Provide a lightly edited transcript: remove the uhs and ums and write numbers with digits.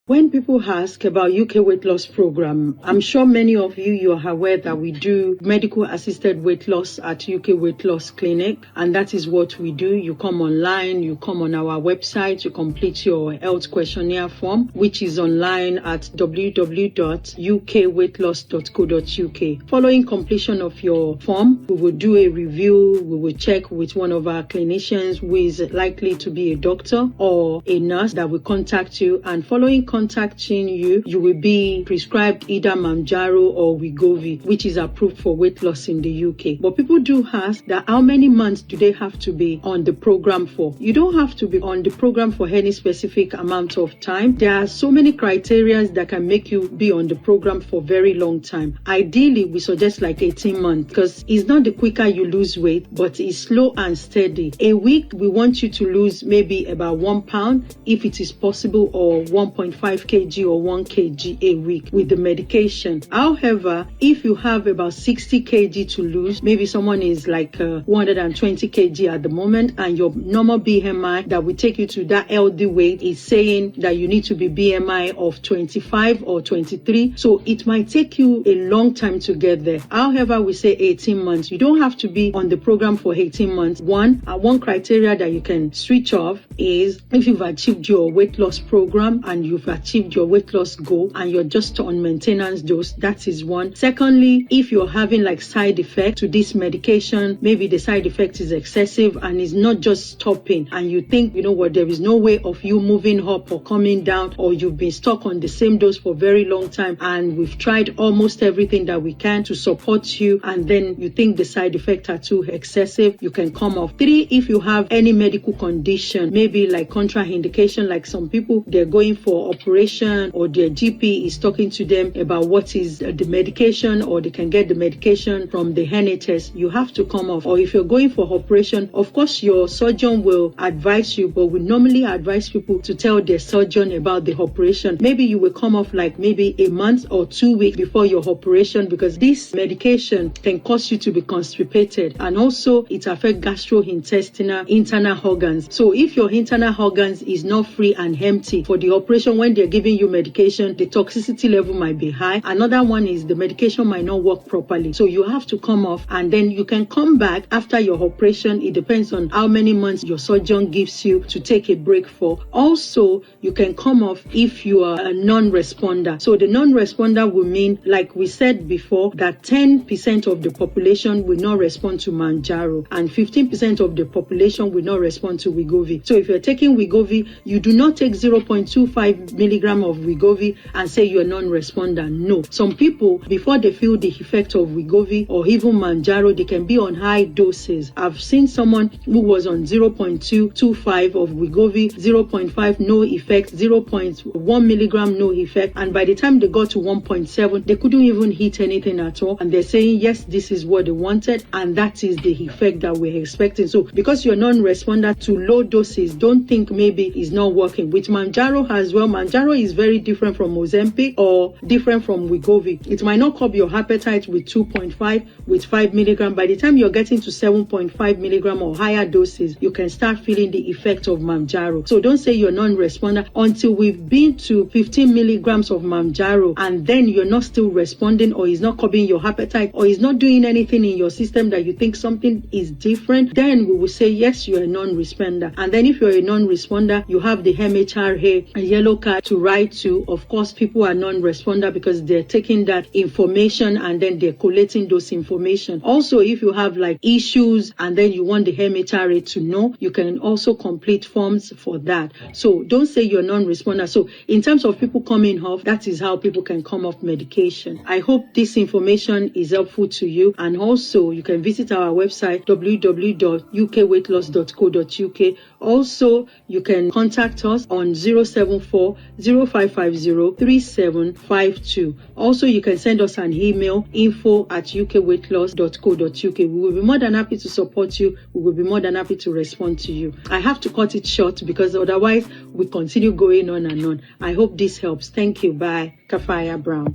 When people ask about UK weight loss program, I'm sure many of you are aware that we do medical assisted weight loss at UK Weight Loss Clinic, and that is what we do. You come online, you come on our website, you complete your health questionnaire form, which is online at www.ukweightloss.co.uk. Following completion of your form, we will do a review, we will check with one of our clinicians who is likely to be a doctor or a nurse that will contact you, and following contacting you, you will be prescribed either Mounjaro or Wegovy, which is approved for weight loss in the UK. But people do ask that how many months do they have to be on the program for? You don't have to be on the program for any specific amount of time. There are so many criteria that can make you be on the program for a very long time. Ideally, we suggest like 18 months because it's not the quicker you lose weight, but it's slow and steady. A week, we want you to lose maybe about 1 pound if it is possible, or 1.5 kg or 1 kg a week with the medication. However, if you have about 60 kg to lose, maybe someone is like 120 kg at the moment, and your normal BMI that will take you to that healthy weight is saying that you need to be BMI of 25 or 23. So it might take you a long time to get there. However, we say 18 months. You don't have to be on the program for 18 months. One criteria that you can switch off is if you've achieved your weight loss program and you've achieved your weight loss goal and you're just on maintenance dose. That is one. Secondly, if you're having like side effect to this medication, maybe the side effect is excessive and is not just stopping, and you think, you know what, there is no way of you moving up or coming down, or you've been stuck on the same dose for a very long time and we've tried almost everything that we can to support you, and then you think the side effects are too excessive, you can come off. 3, if you have any medical condition, maybe like contraindication, like some people, they're going for operation or their GP is talking to them about what is the medication, or they can get the medication from the NHS, you have to come off. Or if you're going for operation, of course your surgeon will advise you, but we normally advise people to tell their surgeon about the operation. Maybe you will come off like maybe a month or 2 weeks before your operation, because this medication can cause you to be constipated, and also it affects gastrointestinal internal organs. So if your internal organs is not free and empty for the operation, when they're giving you medication, the toxicity level might be high. Another one is the medication might not work properly. So you have to come off, and then you can come back after your operation. It depends on how many months your surgeon gives you to take a break for. Also, you can come off if you are a non-responder. So the non-responder will mean, like we said before, that 10% of the population will not respond to Mounjaro and 15% of the population will not respond to Wegovy. So if you're taking Wegovy, you do not take 0.25 milligram of Wegovy and say you're a non-responder. No. Some people, before they feel the effect of Wegovy or even Mounjaro, they can be on high doses. I've seen someone who was on 0.225 of Wegovy, 0.5 no effect, 0.1 milligram no effect, and by the time they got to 1.7, they couldn't even hit anything at all, and they're saying yes, this is what they wanted, and that is the effect that we're expecting. So because you're non-responder to low doses, don't think maybe it's not working. With Mounjaro as well, Mounjaro is very different from Ozempic or different from Wegovy. It might not curb your appetite with 2.5, with 5 milligram. By the time you're getting to 7.5 milligram or higher doses, you can start feeling the effect of Mounjaro. So don't say you're non-responder until we've been to 15 milligrams of Mounjaro and then you're not still responding, or is not curbing your appetite, or is not doing anything in your system that you think something is different, then we will say yes, you're a non-responder. And then if you're a non-responder, you have the MHRA, a yellow card to write to. Of course, people are non-responder because they're taking that information and then they're collating those information. Also, if you have like issues and then you want the MHRA to know, you can also complete forms for that. So don't say you're non-responder. So in terms of people coming off, that is how people can come off medication. I hope this information is helpful to you, and also you can visit our website www.ukweightloss.co.uk. Also, you can contact us on 074 0550 3752. Also, you can send us an email, info@ukweightloss.co.uk. We will be more than happy to support you. We will be more than happy to respond to you. I have to cut it short because otherwise we continue going on and on. I hope this helps. Thank you. Bye. Kafaya Brown.